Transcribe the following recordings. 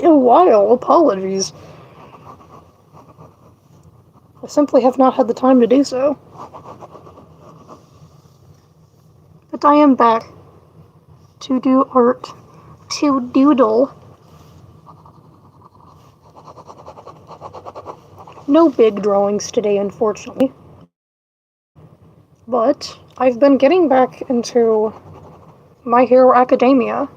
a while. Apologies. I simply have not had the time to do so. But I am back to do art. To doodle. No big drawings today, unfortunately. But I've been getting back into My Hero Academia.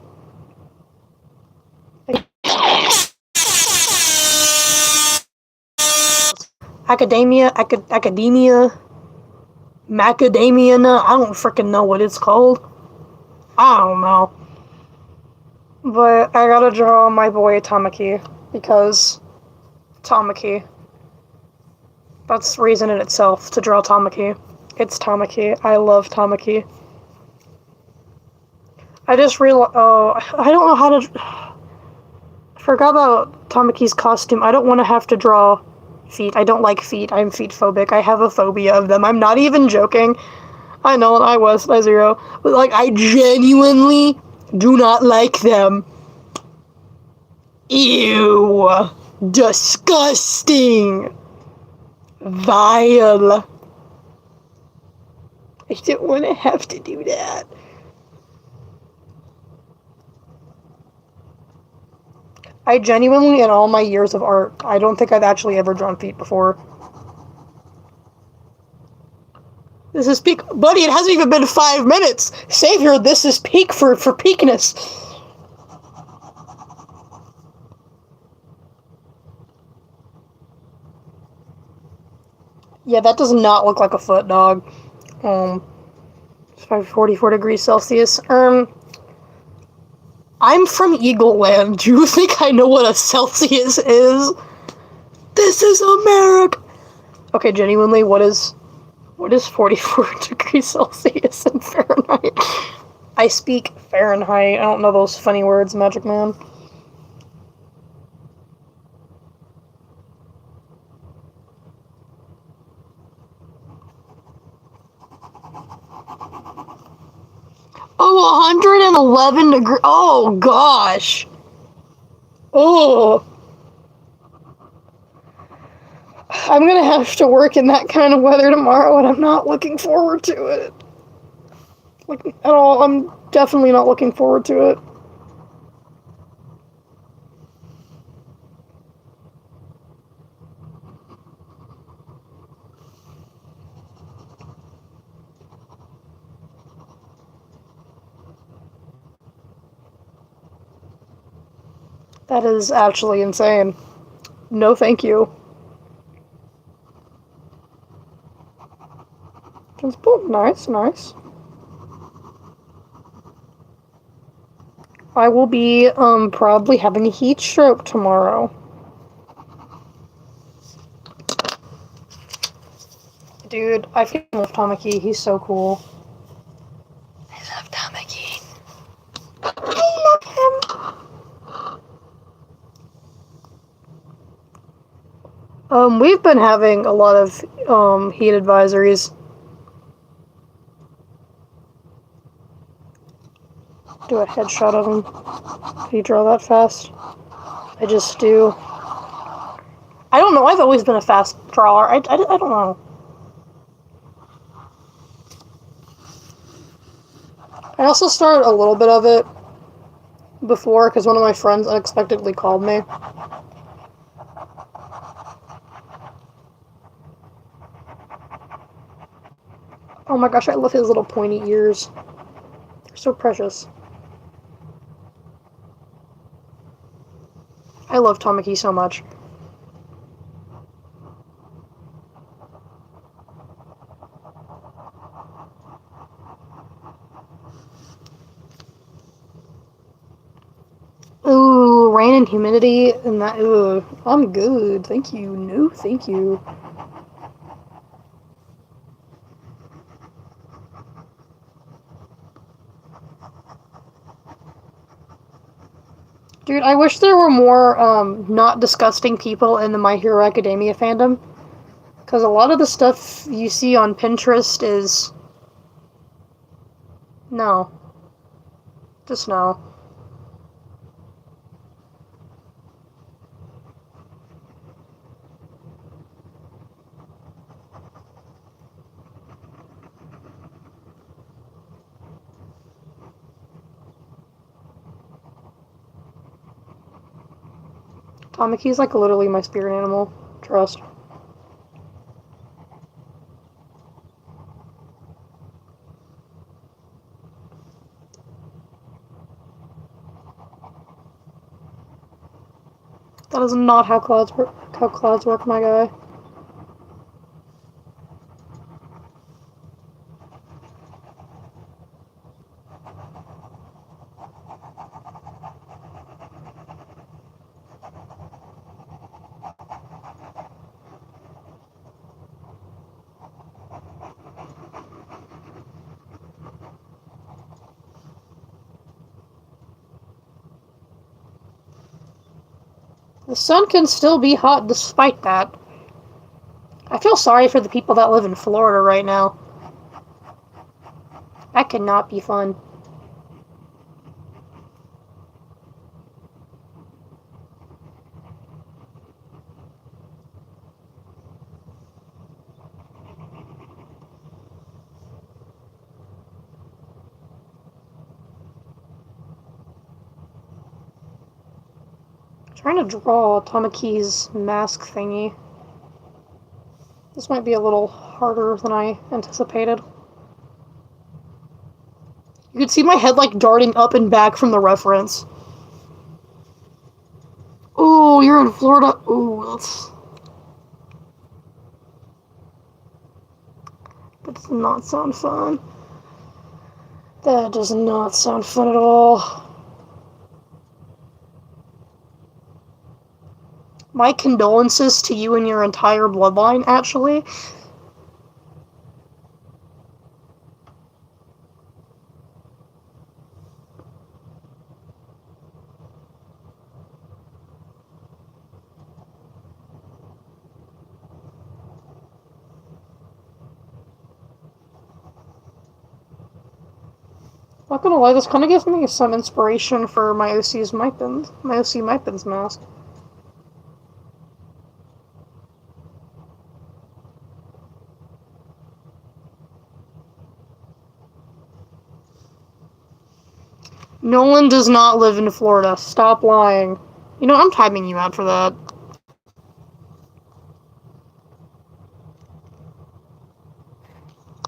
Academia, Macadamia, I don't freaking know what it's called. I don't know. But I gotta draw my boy Tamaki, because Tamaki. That's reason in itself to draw Tamaki. It's Tamaki. I love Tamaki. I just realized, I don't know how to... I forgot about Tamaki's costume. I don't want to have to draw feet. I don't like feet. I'm feet phobic. I have a phobia of them. I'm not even joking. I know, and I was by zero. But, like, I genuinely do not like them. Ew. Disgusting. Vile. I don't want to have to do that. I genuinely, in all my years of art, I don't think I've actually ever drawn feet before. This is peak. Buddy, it hasn't even been 5 minutes. Savior, this is peak for peakness. Yeah, that does not look like a foot, dog. It's 44 degrees Celsius. I'm from Eagle Land. Do you think I know what a Celsius is? This is America. Okay, genuinely, what is 44 degrees Celsius in Fahrenheit? I speak Fahrenheit. I don't know those funny words, Magic Man. Oh, 111 degrees. Oh, gosh. Oh. I'm gonna have to work in that kind of weather tomorrow, and I'm not looking forward to it. Like, at all. I'm definitely not looking forward to it. That is actually insane. No, thank you. Nice, nice. I will be, probably having a heat stroke tomorrow. Dude, I fucking love Tamaki. He's so cool. I love Tamaki. I love him. We've been having a lot of, heat advisories. Do a headshot of him. Can you draw that fast? I just do. I don't know. I've always been a fast drawer. I don't know. I also started a little bit of it before because one of my friends unexpectedly called me. Oh my gosh, I love his little pointy ears. They're so precious. I love Tamaki so much. Ooh, rain and humidity and that. Ooh, I'm good. Thank you. No, thank you. Dude, I wish there were more, not disgusting people in the My Hero Academia fandom. Because a lot of the stuff you see on Pinterest is... No. Just no. Tamaki's like literally my spirit animal. Trust. That is not how clouds work. How clouds work, my guy. The sun can still be hot despite that. I feel sorry for the people that live in Florida right now. That cannot be fun. Trying to draw Tamaki's mask thingy. This might be a little harder than I anticipated. You can see my head like darting up and back from the reference. Oh, you're in Florida? Ooh, that does not sound fun. That does not sound fun at all. My condolences to you and your entire bloodline, actually. Not gonna lie, this kind of gives me some inspiration for my OC's Mypins. My OC Mypins mask. Nolan does not live in Florida. Stop lying. You know, I'm timing you out for that.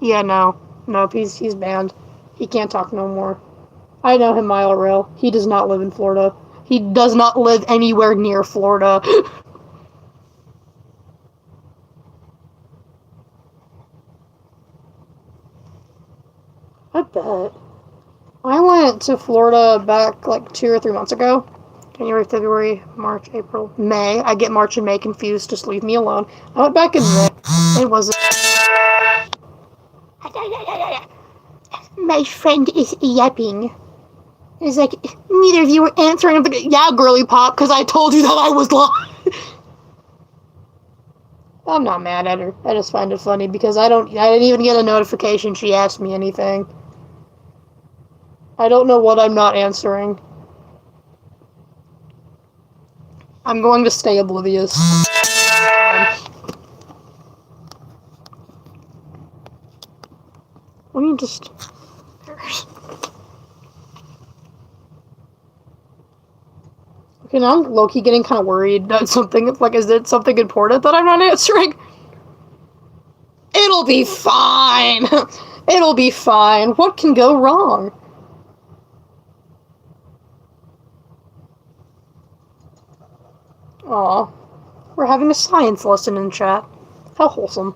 Yeah, no. Nope, he's banned. He can't talk no more. I know him IRL. He does not live in Florida. He does not live anywhere near Florida. I bet. I went to Florida back like 2 or 3 months ago. January, February, March, April, May. I get March and May confused. Just leave me alone. I went back in May. It wasn't. My friend is yapping. It's like, neither of you were answering. I'm like, yeah, girly pop, because I told you that I was lying. I'm not mad at her. I just find it funny because I didn't even get a notification she asked me anything. I don't know what I'm not answering. I'm going to stay oblivious. Let me just... Okay, now I'm low-key getting kind of worried that something, like, is it something important that I'm not answering? It'll be fine! It'll be fine. What can go wrong? Aw. We're having a science lesson in chat. How wholesome.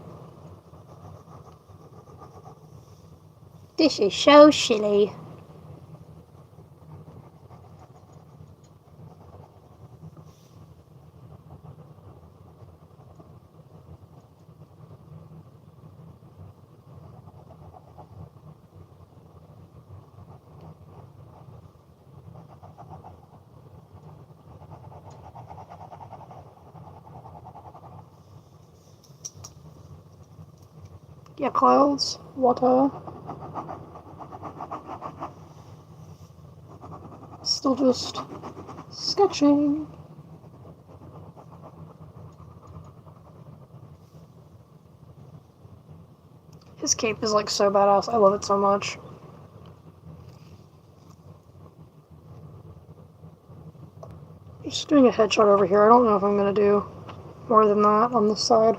This is so silly. Yeah, clouds, water. Still just sketching. His cape is like so badass. I love it so much. Just doing a headshot over here. I don't know if I'm gonna do more than that on this side.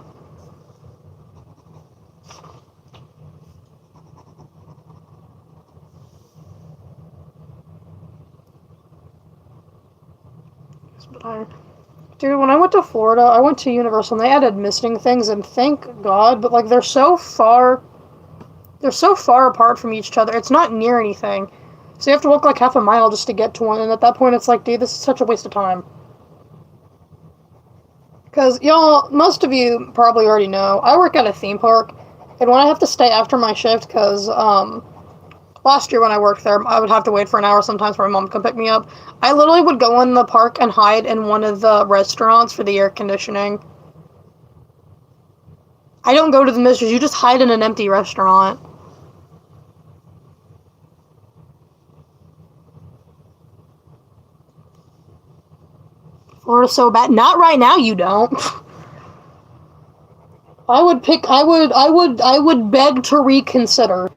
Dude, when I went to Florida, I went to Universal and they added misting things, and thank God, but like they're so far apart from each other. It's not near anything. So you have to walk like half a mile just to get to one, and at that point it's like, dude, this is such a waste of time. Because, y'all, most of you probably already know, I work at a theme park, and when I have to stay after my shift, because, last year when I worked there, I would have to wait for an hour sometimes for my mom to come pick me up. I literally would go in the park and hide in one of the restaurants for the air conditioning. I don't go to the Misters, you just hide in an empty restaurant. Florida's so bad. Not right now, you don't. I would beg to reconsider.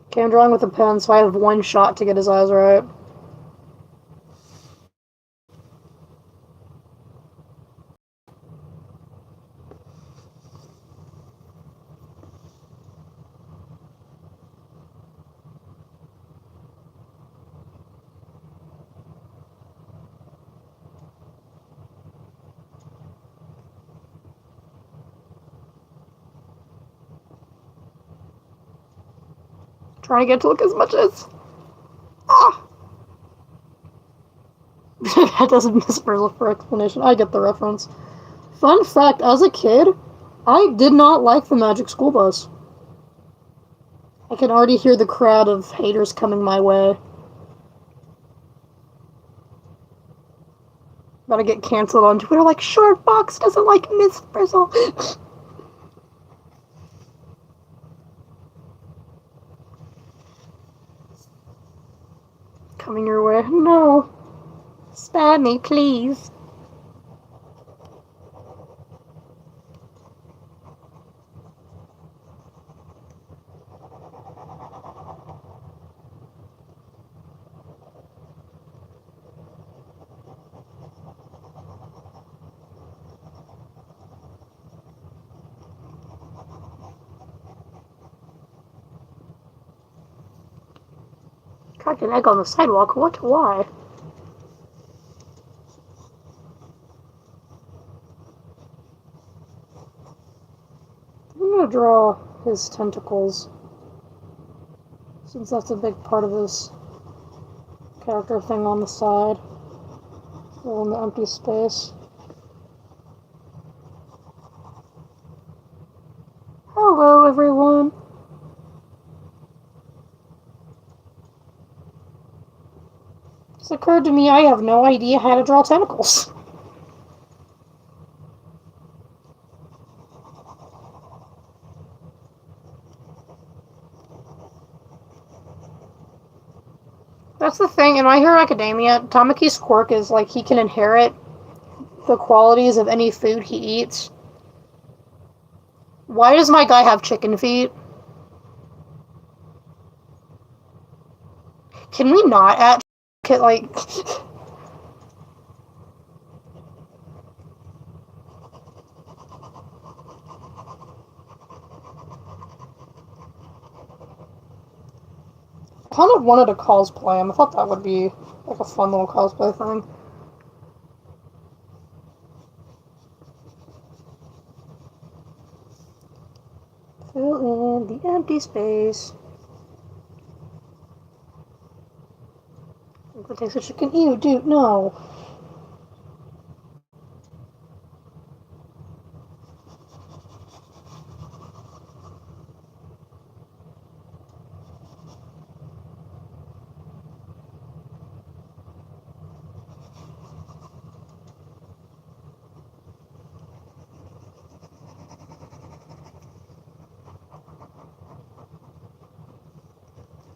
Okay, I'm drawing with a pen, so I have one shot to get his eyes right. Trying to get to look as much as... Ah! That doesn't miss for explanation. I get the reference. Fun fact, as a kid, I did not like the Magic School Bus. I can already hear the crowd of haters coming my way. About to get canceled on Twitter like, Short Fox doesn't like Miss Frizzle. Coming your way. No. Spare me, please. Cracked an egg on the sidewalk. What? Why? I'm gonna draw his tentacles, since that's a big part of this character thing on the side. In the empty space. Hello, everyone. It's occurred to me I have no idea how to draw tentacles. That's the thing, in My Hero Academia, Tamaki's quirk is, like, he can inherit the qualities of any food he eats. Why does my guy have chicken feet? Can we not at like... I kind of wanted to cosplay him. I thought that would be, like, a fun little cosplay thing. Fill in the empty space. It takes a chicken. Ew, dude, no.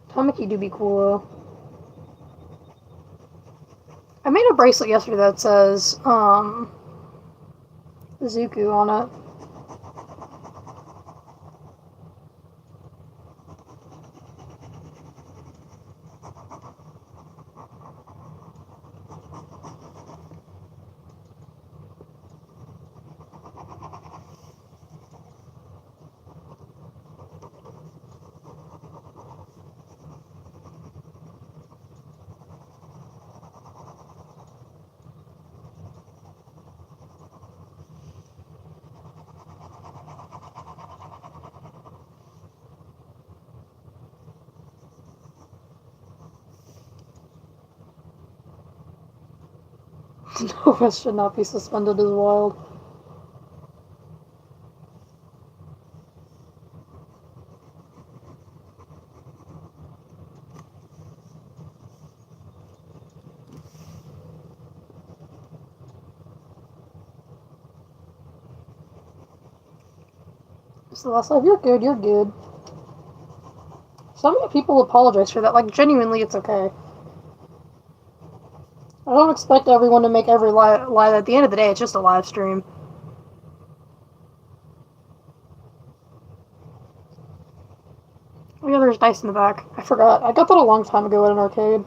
Tamaki do be cool, though. I made a bracelet yesterday that says, Zuku on it. Nova should not be suspended as wild. So last life, you're good, you're good. So many people apologize for that. Like, genuinely, it's okay. I don't expect everyone to make every lie. At the end of the day, it's just a live stream. Oh yeah, there's dice in the back. I forgot. I got that a long time ago at an arcade.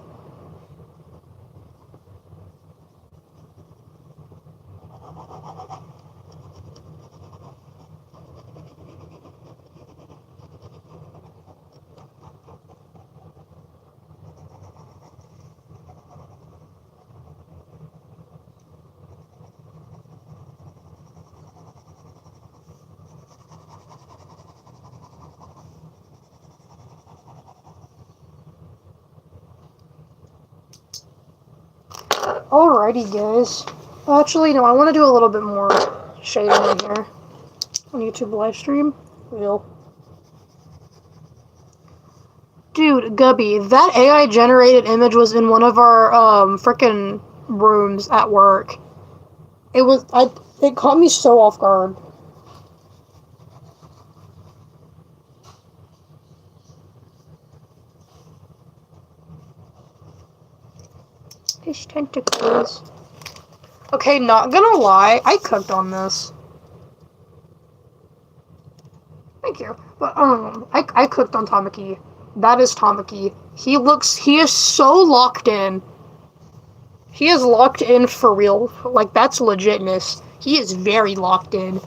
Alrighty, guys. Actually, no, I want to do a little bit more shading in here on YouTube live stream. Real. Dude, Gubby, that AI generated image was in one of our frickin' rooms at work. It caught me so off guard. Fish tentacles. Okay, not gonna lie, I cooked on this. Thank you. But, I cooked on Tamaki. That is Tamaki. He is so locked in. He is locked in for real. Like, that's legitness. He is very locked in.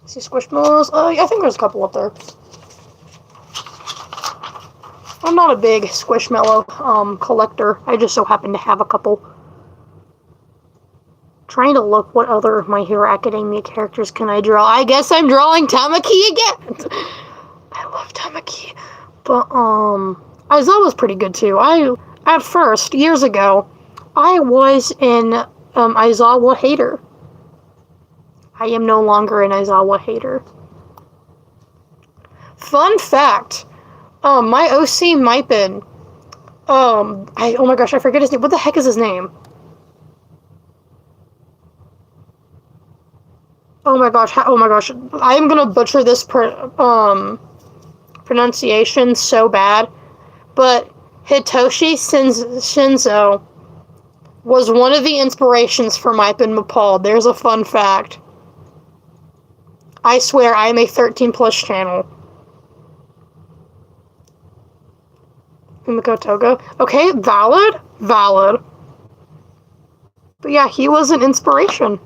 See Squishmallows? I think there's a couple up there. I'm not a big Squishmallow, collector. I just so happen to have a couple. Trying to look what other My Hero Academia characters can I draw. I guess I'm drawing Tamaki again! I love Tamaki. But, Aizawa was pretty good too. At first, years ago, I was an, Aizawa hater. I am no longer an Aizawa hater. Fun fact, my OC Mipin, oh my gosh, I forget his name. What the heck is his name? Oh my gosh, I am gonna butcher this pronunciation so bad, but Hitoshi Shinzo was one of the inspirations for Mipin Mapal. There's a fun fact. I swear, I am a 13 plus channel. Umiko Togo. Okay, valid. But yeah, he was an inspiration.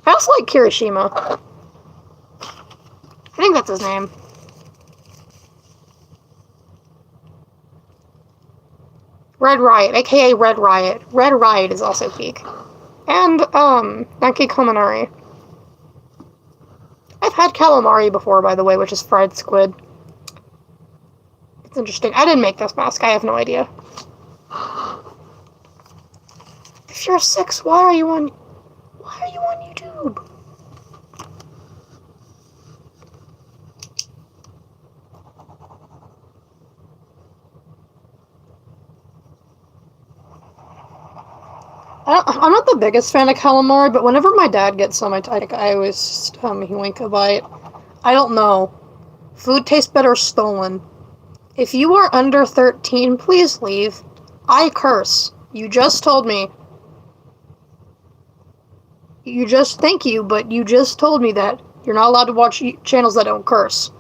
I also like Kirishima. I think that's his name. Red Riot, aka Red Riot. Red Riot is also peak. And, Yankee Kaminari. I've had calamari before, by the way, which is fried squid. It's interesting. I didn't make this mask. I have no idea. If you're 6, why are you on YouTube? I'm not the biggest fan of calamari, but whenever my dad gets some, I always yoink a bite. I don't know. Food tastes better stolen. If you are under 13, please leave. I curse. You just told me. Thank you, but you just told me that you're not allowed to watch channels that don't curse.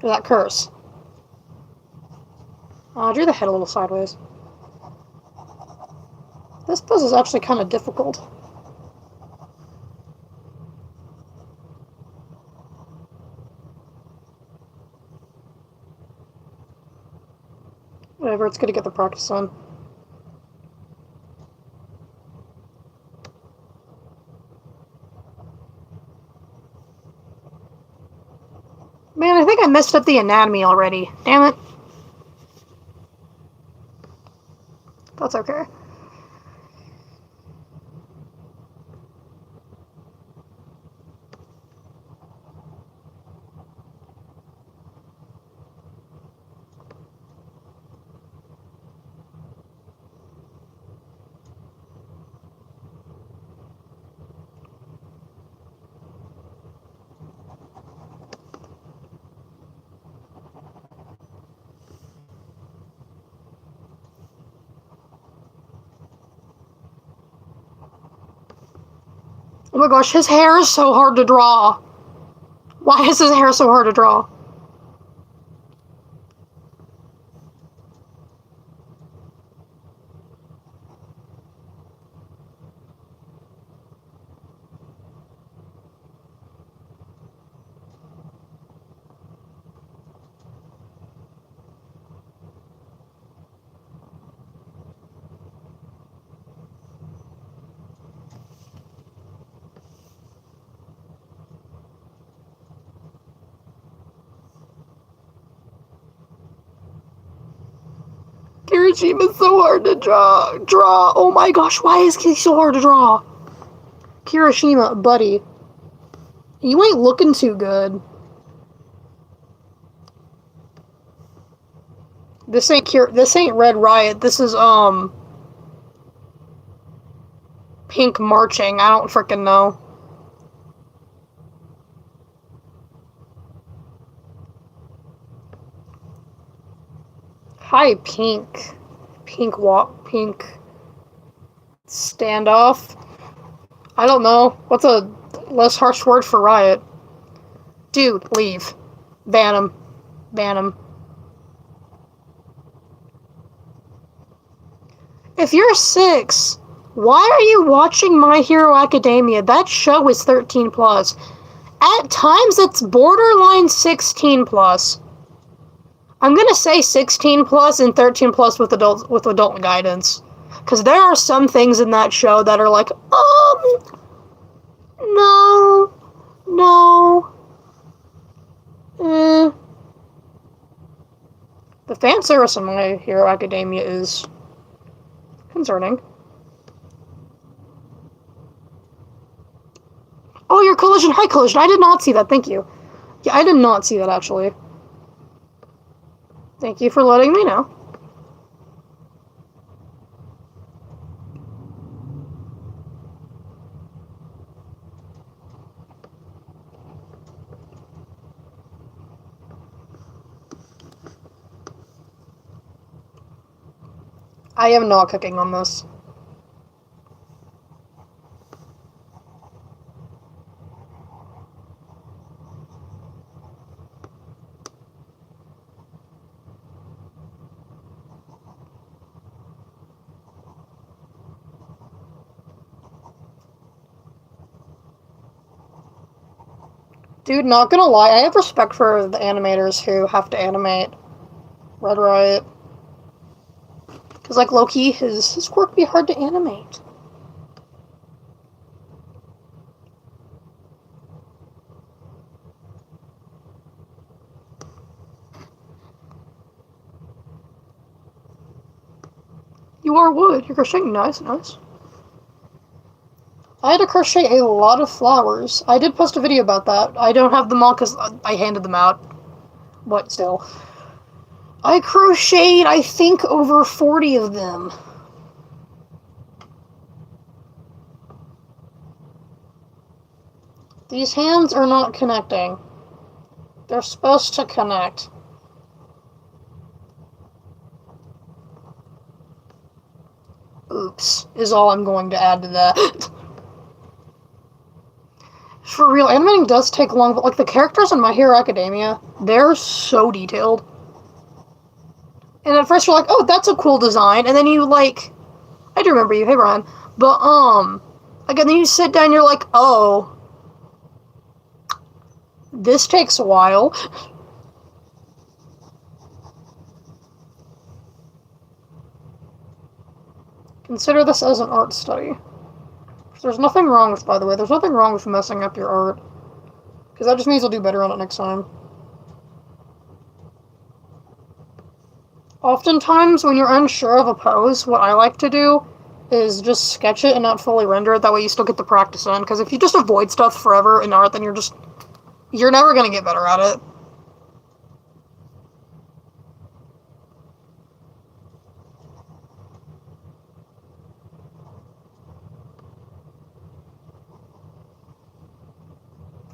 Or that curse. I drew the head a little sideways. This puzzle is actually kind of difficult. Whatever, it's good to get the practice on. Man, I think I messed up the anatomy already. Damn it. That's okay. Oh my gosh, his hair is so hard to draw. Why is his hair so hard to draw? Kirishima's so hard to draw. Oh my gosh, why is he so hard to draw? Kirishima, buddy. You ain't looking too good. This ain't Red Riot. This is Pink Marching. I don't frickin' know. Hi, Pink. Pink standoff. I don't know. What's a less harsh word for riot? Dude, leave. Ban him. Ban him. If you're 6, why are you watching My Hero Academia? That show is 13 plus. At times, it's borderline 16 plus. I'm gonna say 16 plus and 13 plus with adult guidance, because there are some things in that show that are like, no. The fan service in My Hero Academia is concerning. Oh, your Collision. Hi, Collision. I did not see that. Thank you. Yeah, I did not see that, actually. Thank you for letting me know. I am not cooking on this. Dude, not gonna lie, I have respect for the animators who have to animate Red Riot. Because, like, low-key, his work be hard to animate. You are wood. You're crocheting. Nice. I had to crochet a lot of flowers. I did post a video about that. I don't have them all because I handed them out. But still. I crocheted, I think, over 40 of them. These hands are not connecting. They're supposed to connect. Oops, is all I'm going to add to that. For real, animating does take long, but like the characters in My Hero Academia, they're so detailed. And at first you're like, oh, that's a cool design, and then you like, I do remember you, hey Brian, but again, then you sit down and you're like, oh, this takes a while. Consider this as an art study. There's nothing wrong with, by the way, there's nothing wrong with messing up your art. Because that just means you'll do better on it next time. Oftentimes, when you're unsure of a pose, what I like to do is just sketch it and not fully render it. That way you still get the practice in. Because if you just avoid stuff forever in art, then you're never going to get better at it.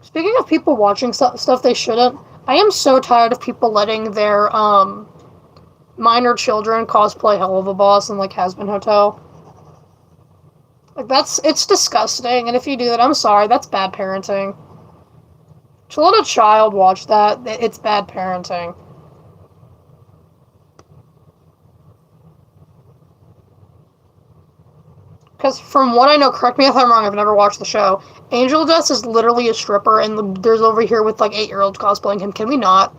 Speaking of people watching stuff they shouldn't, I am so tired of people letting their minor children cosplay Helluva Boss and like Hazbin Hotel. Like it's disgusting, and if you do that, I'm sorry, that's bad parenting. To let a child watch that, it's bad parenting. Because from what I know, correct me if I'm wrong, I've never watched the show, Angel Dust is literally a stripper, and there's over here with like 8-year-olds cosplaying him. Can we not?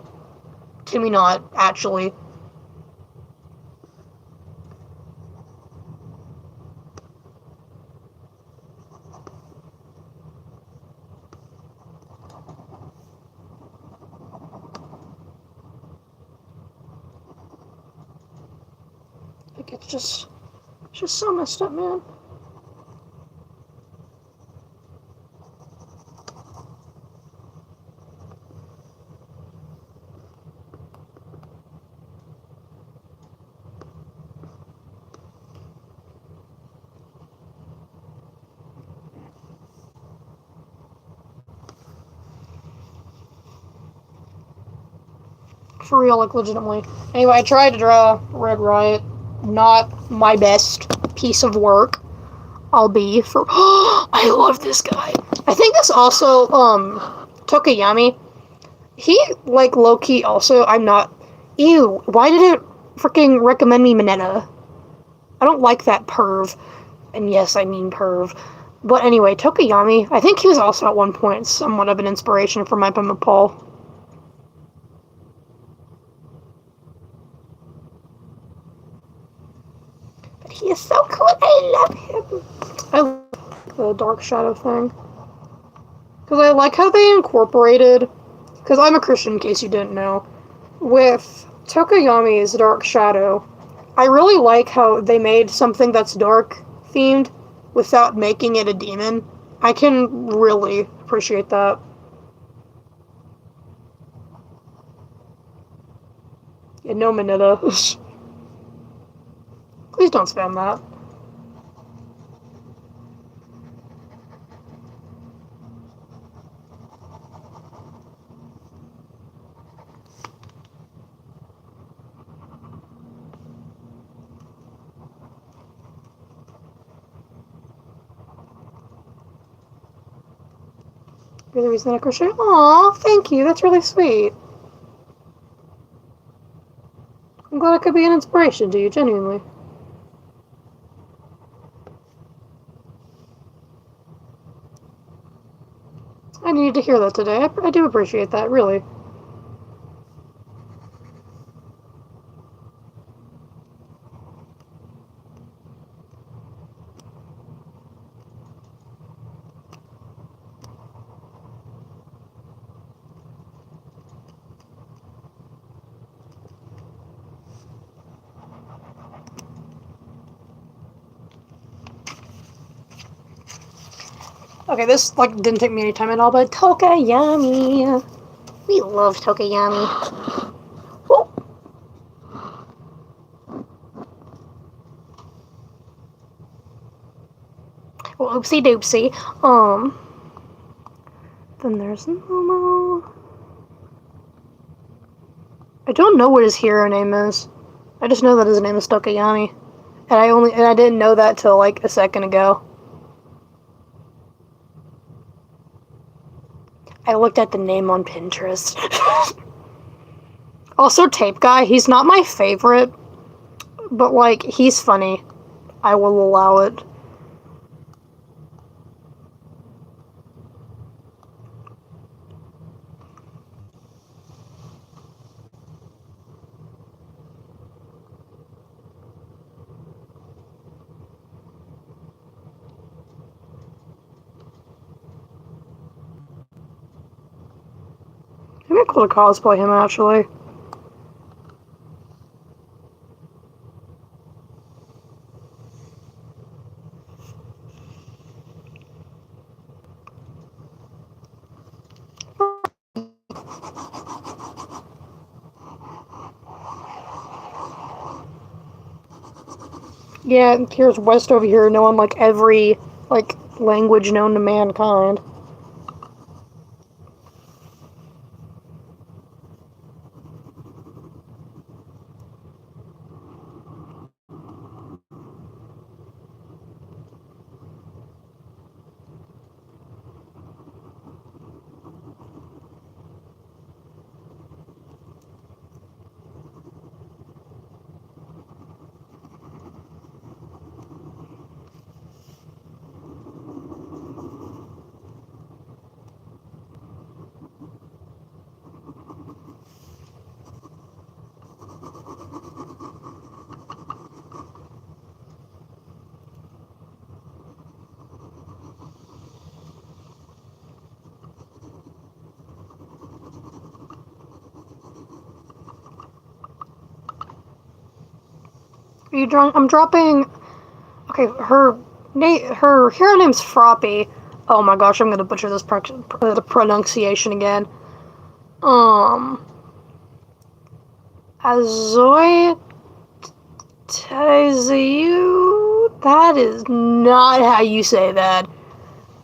Can we not, actually? Like, it's just so messed up, man. For real, like, legitimately. Anyway, I tried to draw Red Riot. Not my best piece of work. I'll be for. I love this guy. I think this also, Tokayami. He, like, low key also, I'm not. Ew, why did it freaking recommend me Mineta? I don't like that perv. And yes, I mean perv. But anyway, Tokayami, I think he was also at one point somewhat of an inspiration for my Pimp Paul. He is so cool. I love him. I like the Dark Shadow thing. Because I like how they incorporated, because I'm a Christian in case you didn't know, with Tokayami's Dark Shadow, I really like how they made something that's dark themed without making it a demon. I can really appreciate that. Yeah, no Mineta. Please don't spam that. You're the reason that I crochet. Aw, thank you. That's really sweet. I'm glad I could be an inspiration to you, genuinely. I needed to hear that today. I do appreciate that, really. Okay, this like didn't take me any time at all, but Tokayami. We love Tokayami. Oh. Well, oopsie doopsie. Then there's Momo. I don't know what his hero name is. I just know that his name is Tokayami. And I didn't know that till like a second ago. I looked at the name on Pinterest. Also, Tape Guy, he's not my favorite, but like, he's funny. I will allow it. It'd be cool to cosplay him, actually. Yeah, here's West over here knowing like every like language known to mankind. Are you drunk? I'm dropping. Okay, her hero name's Froppy. Oh my gosh, I'm gonna butcher this the pronunciation again. Azoy Teziu. That is not how you say that.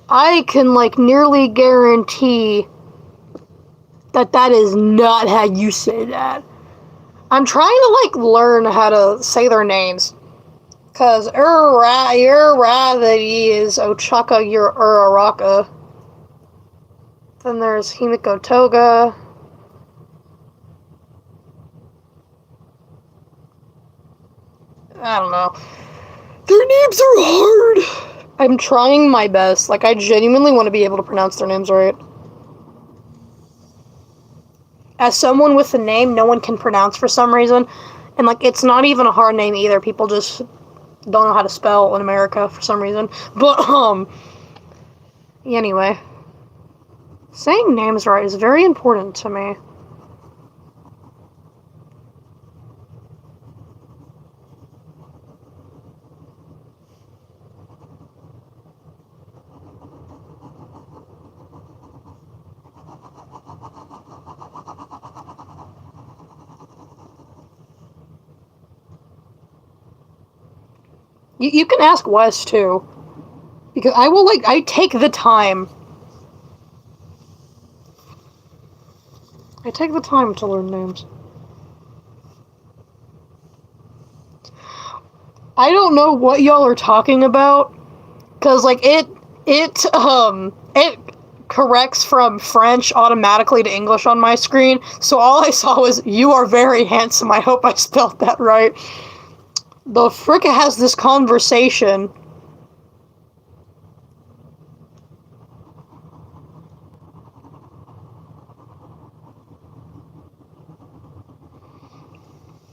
I can like nearly guarantee that is not how you say that. I'm trying to like learn how to say their names. Cause Uravati is Ochaka Uraraka. Then there's Himiko Toga. I don't know. Their names are hard. I'm trying my best. Like, I genuinely want to be able to pronounce their names right. As someone with a name no one can pronounce for some reason, and like, it's not even a hard name either. People just don't know how to spell in America for some reason. But, anyway. Saying names right is very important to me. You can ask Wes, too. Because I take the time. I take the time to learn names. I don't know what y'all are talking about, because, like, it corrects from French automatically to English on my screen, so all I saw was, "You are very handsome." I hope I spelled that right. The frick has this conversation.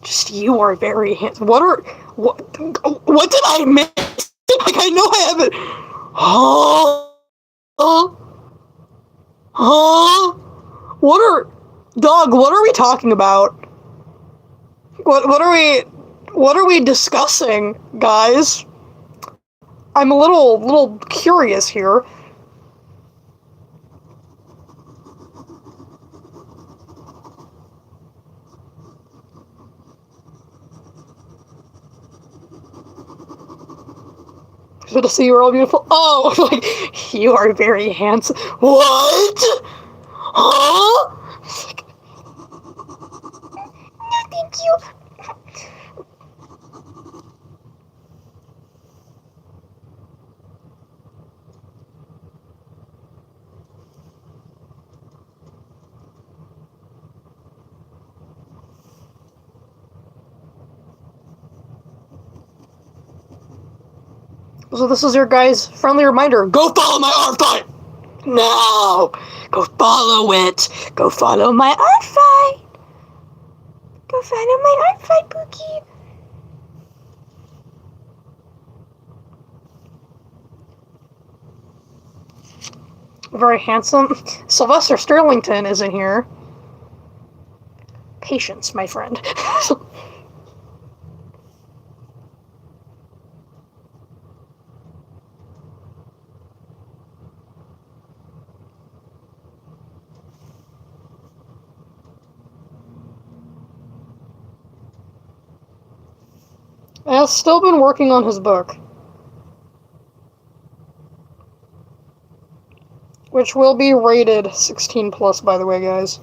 Just, "You are very handsome." What did I miss? Like, I know I haven't. Huh? Huh? What are we talking about? What are we discussing, guys? I'm a little curious here. Good to see you. We're all beautiful. Oh, like, you are very handsome. What? Huh? Like, no, thank you. So this is your guys' friendly reminder. Go follow my art fight! No! Go follow it! Go follow my art fight! Go follow my art fight, Pookie! Very handsome. Sylvester Sterlington is in here. Patience, my friend. Has still been working on his book, which will be rated 16 plus, by the way, guys.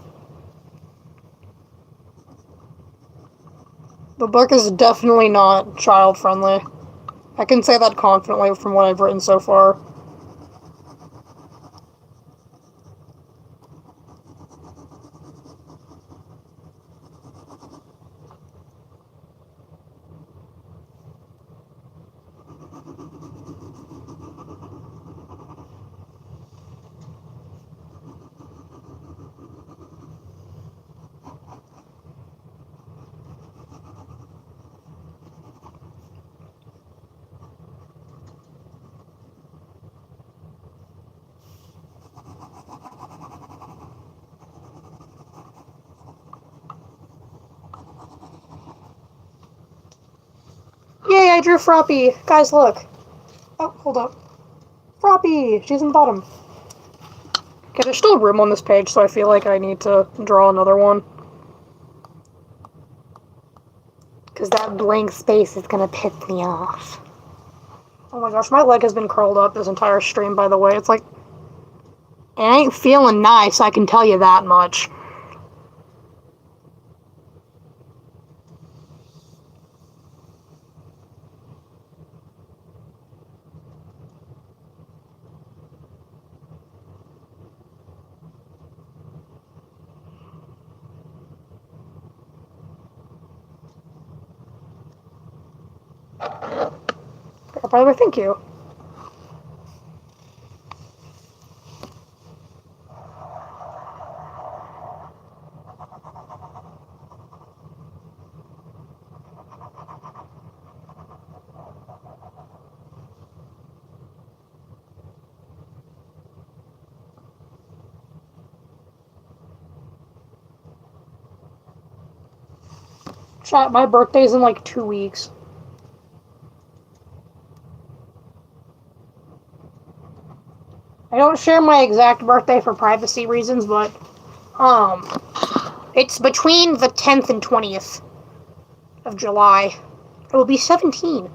The book is definitely not child friendly. I can say that confidently from what I've written so far. Yay, I drew Froppy! Guys, look. Oh, hold up. Froppy! She's in the bottom. Okay, there's still room on this page, so I feel like I need to draw another one. Because that blank space is gonna piss me off. Oh my gosh, my leg has been curled up this entire stream, by the way. It's like, it ain't feeling nice, I can tell you that much. By the way, thank you. Chat, my birthday's in like 2 weeks. I don't share my exact birthday for privacy reasons, but, it's between the 10th and 20th of July. It will be 17.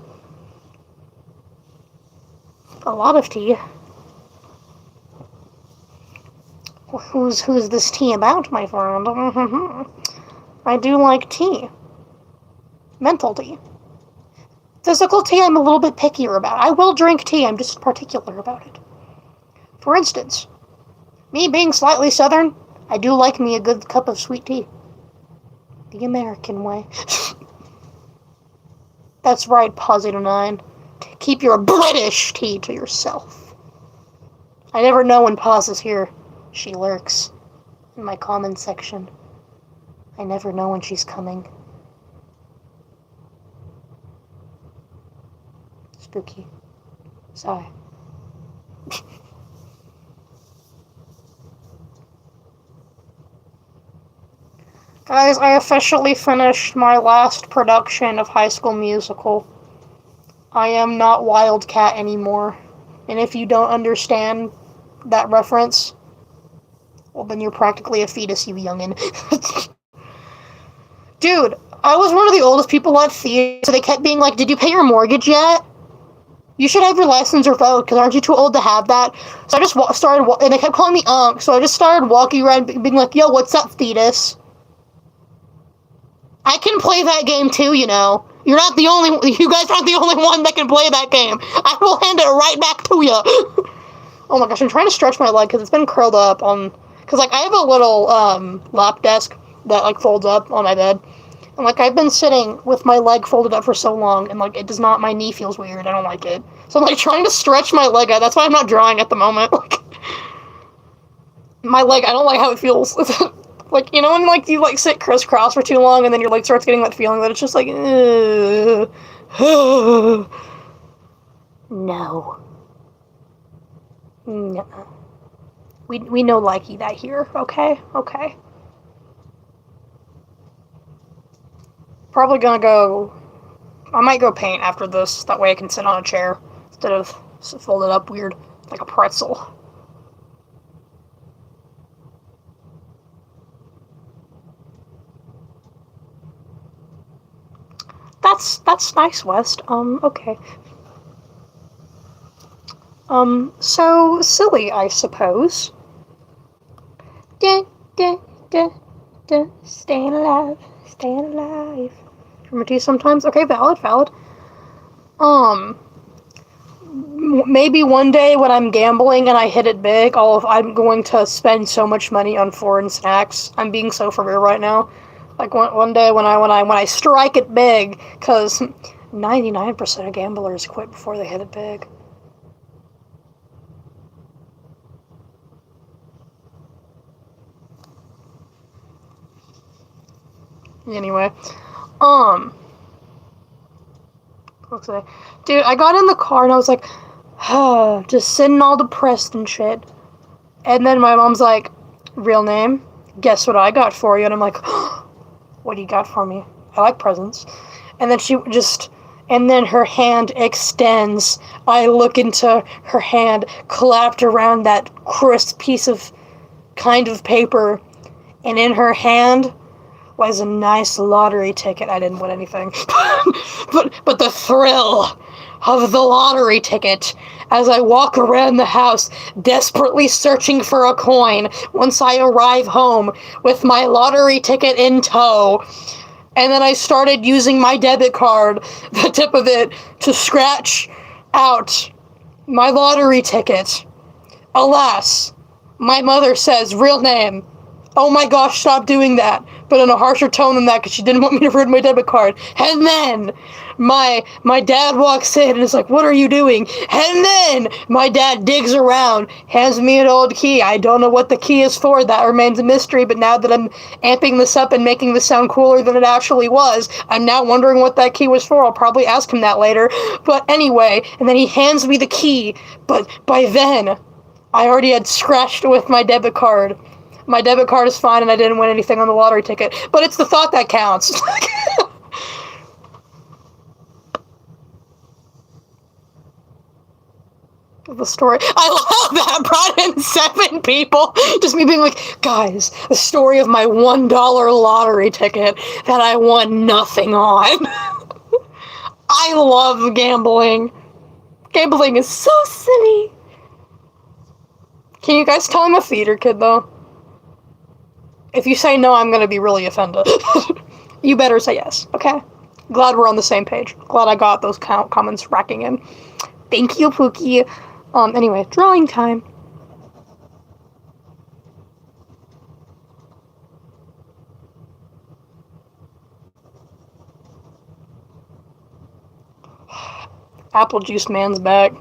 A lot of tea. Who's this tea about, my friend? I do like tea. Mental tea. Physical tea, I'm a little bit pickier about. I will drink tea, I'm just particular about it. For instance, me being slightly southern, I do like me a good cup of sweet tea. The American way. That's right, Pause809. Keep your British tea to yourself. I never know when Pause is here. She lurks in my comments section. I never know when she's coming. Spooky. Sigh. Guys, I officially finished my last production of High School Musical. I am not Wildcat anymore. And if you don't understand that reference, well, then you're practically a fetus, you youngin'. Dude, I was one of the oldest people at theater, so they kept being like, did you pay your mortgage yet? You should have your license revoked, because aren't you too old to have that? So I just started, and they kept calling me Unc, so I just started walking around being like, yo, what's up, fetus? I can play that game too, you know. You guys aren't the only one that can play that game. I will hand it right back to you. Oh my gosh, I'm trying to stretch my leg, because it's been curled up on, because, like, I have a little, lap desk that, like, folds up on my bed. And, like, I've been sitting with my leg folded up for so long, and, like, my knee feels weird. I don't like it. So I'm, like, trying to stretch my leg out. That's why I'm not drawing at the moment. Like, my leg, I don't like how it feels. Like, you know when, like, you, like, sit crisscross for too long, and then your leg starts getting that feeling that it's just like, no. No. We know likey that here, okay? Okay. Probably gonna go... I might go paint after this, that way I can sit on a chair instead of folded up weird, like a pretzel. That's nice, West. Okay. So silly, I suppose. Dun, dun, dun, dun. Staying alive, staying alive. Remember to sometimes? Okay, valid. Maybe one day when I'm gambling and I hit it big, I'm going to spend so much money on foreign snacks. I'm being so for real right now. Like one day when I strike it big, because 99% of gamblers quit before they hit it big. Anyway, what's I? Dude, I got in the car and I was like, just sitting all depressed and shit. And then my mom's like, real name? Guess what I got for you? And I'm like, what do you got for me? I like presents. And then her hand extends. I look into her hand, clapped around that crisp piece of kind of paper, and in her hand was a nice lottery ticket. I didn't win anything. but the thrill of the lottery ticket as I walk around the house desperately searching for a coin once I arrive home with my lottery ticket in tow. And then I started using my debit card, the tip of it, to scratch out my lottery ticket. Alas, my mother says, real name, oh my gosh, stop doing that, but in a harsher tone than that, because she didn't want me to ruin my debit card. And then my dad walks in and is like, what are you doing? And then my dad digs around, hands me an old key. I don't know what the key is for. That remains a mystery, but now that I'm amping this up and making this sound cooler than it actually was, I'm now wondering what that key was for. I'll probably ask him that later. But anyway, and then he hands me the key, but by then, I already had scratched with my debit card. My debit card is fine and I didn't win anything on the lottery ticket. But it's the thought that counts. The story. I love that. Brought in 7 people. Just me being like, guys, the story of my $1 lottery ticket that I won nothing on. I love gambling. Gambling is so silly. Can you guys tell I'm a theater kid, though? If you say no, I'm going to be really offended. You better say yes, okay? Glad we're on the same page. Glad I got those comments racking in. Thank you, Pookie. Anyway, drawing time. Apple juice man's back.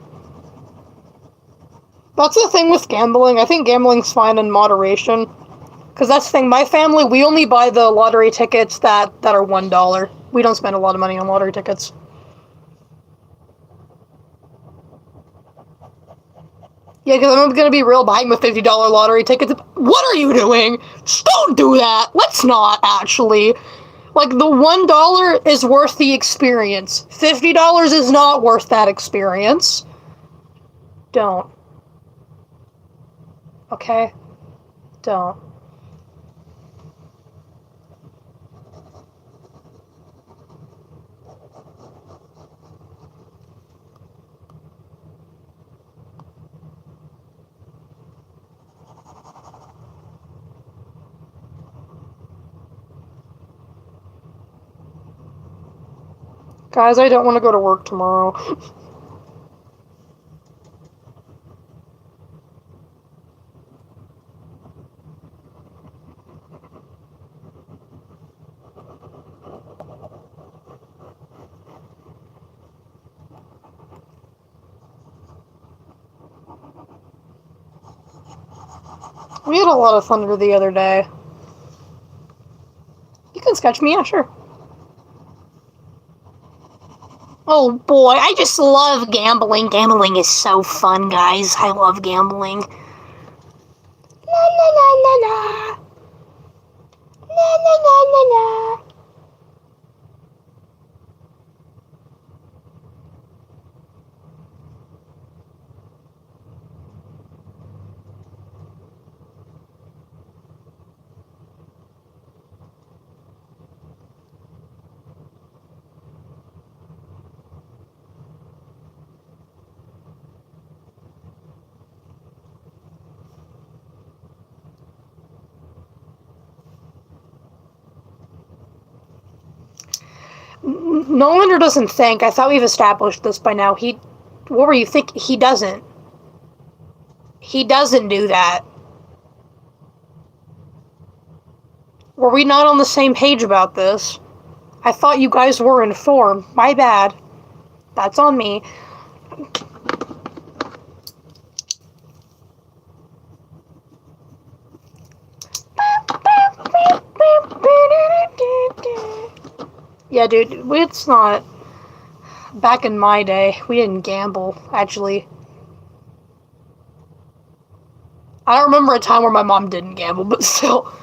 That's the thing with gambling. I think gambling's fine in moderation. Because that's the thing, my family, we only buy the lottery tickets that are $1. We don't spend a lot of money on lottery tickets. Yeah, because I'm going to be real, buying the $50 lottery tickets. What are you doing? Just don't do that. Let's not, actually. Like, the $1 is worth the experience. $50 is not worth that experience. Don't. Okay? Don't. Guys, I don't want to go to work tomorrow. We had a lot of thunder the other day. You can sketch me, yeah, sure. Oh boy, I just love gambling. Gambling is so fun, guys. I love gambling. La la la la la. La la la la la. Nolander doesn't think. I thought we've established this by now. What were you thinking? He doesn't. He doesn't do that. Were we not on the same page about this? I thought you guys were informed. My bad. That's on me. Yeah, dude, it's not... Back in my day, we didn't gamble, actually. I don't remember a time where my mom didn't gamble, but still.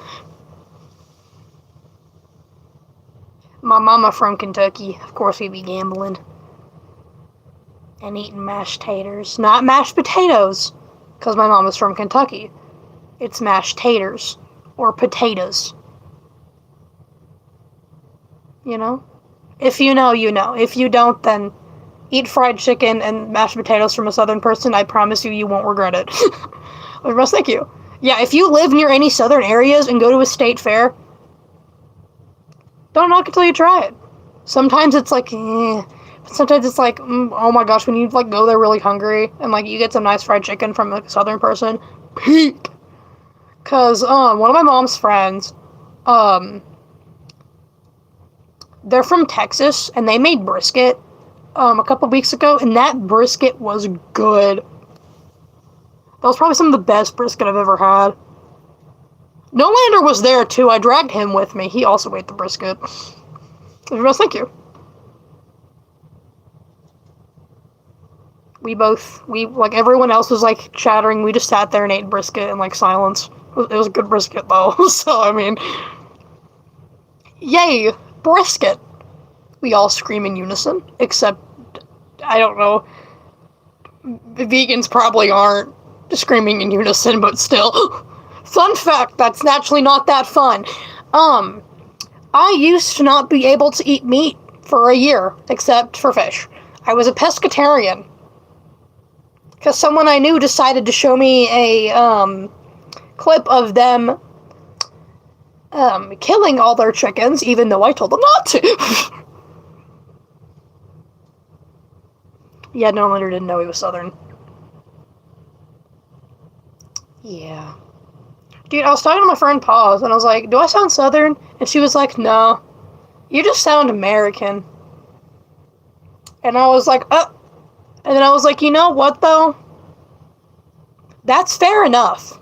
My mama from Kentucky. Of course we'd be gambling. And eating mashed taters. Not mashed potatoes, because my mom is from Kentucky. It's mashed taters. Or potatoes. You know? If you know, you know. If you don't, then eat fried chicken and mashed potatoes from a southern person. I promise you, you won't regret it. I must thank you. Yeah, if you live near any southern areas and go to a state fair, don't knock it till you try it. Sometimes it's like, sometimes it's like, oh my gosh, when you like go there really hungry and like you get some nice fried chicken from a southern person, peak. Cause one of my mom's friends, they're from Texas and they made brisket a couple weeks ago, and that brisket was good. That was probably some of the best brisket I've ever had. Nolander was there too. I dragged him with me. He also ate the brisket. Thank you. We like, everyone else was like chattering. We just sat there and ate brisket in like silence. It was a good brisket though. So, I mean, yay, brisket. We all scream in unison, except, I don't know, vegans probably aren't screaming in unison, but still. Fun fact, that's naturally not that fun. I used to not be able to eat meat for a year, except for fish. I was a pescatarian. Because someone I knew decided to show me a, clip of them, killing all their chickens, even though I told them not to. Yeah, Nolander didn't know he was southern. Yeah. Dude, I was talking to my friend Paz, and I was like, do I sound southern? And she was like, no. You just sound American. And I was like, And then I was like, you know what, though? That's fair enough.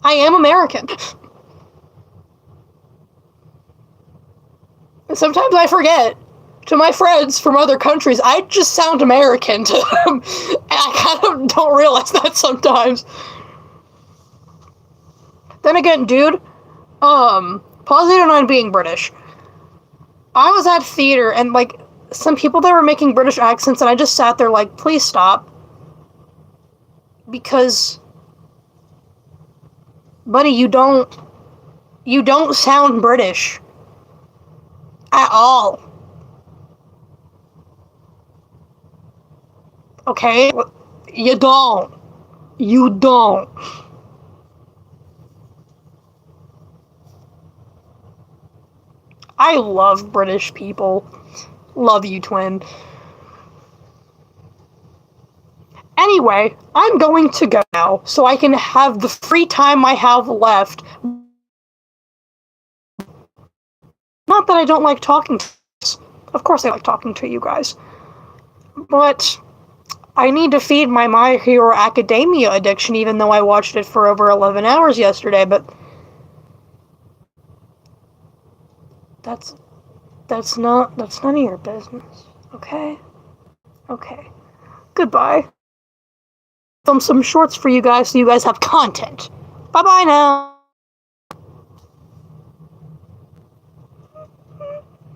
I am American. And sometimes I forget. To my friends from other countries, I just sound American to them. And I kind of don't realize that sometimes. Then again, dude, pause, I don't mind being British. I was at theater, and, like, some people that were making British accents, and I just sat there like, please stop. Because, buddy, you don't sound British. At all. Okay? You don't. You don't. I love British people. Love you, twin. Anyway, I'm going to go now, so I can have the free time I have left. Not that I don't like talking to you. Of course I like talking to you guys. But I need to feed my My Hero Academia addiction, even though I watched it for over 11 hours yesterday, but that's none of your business, okay? Okay. Goodbye. Film some shorts for you guys so you guys have content. Bye-bye now.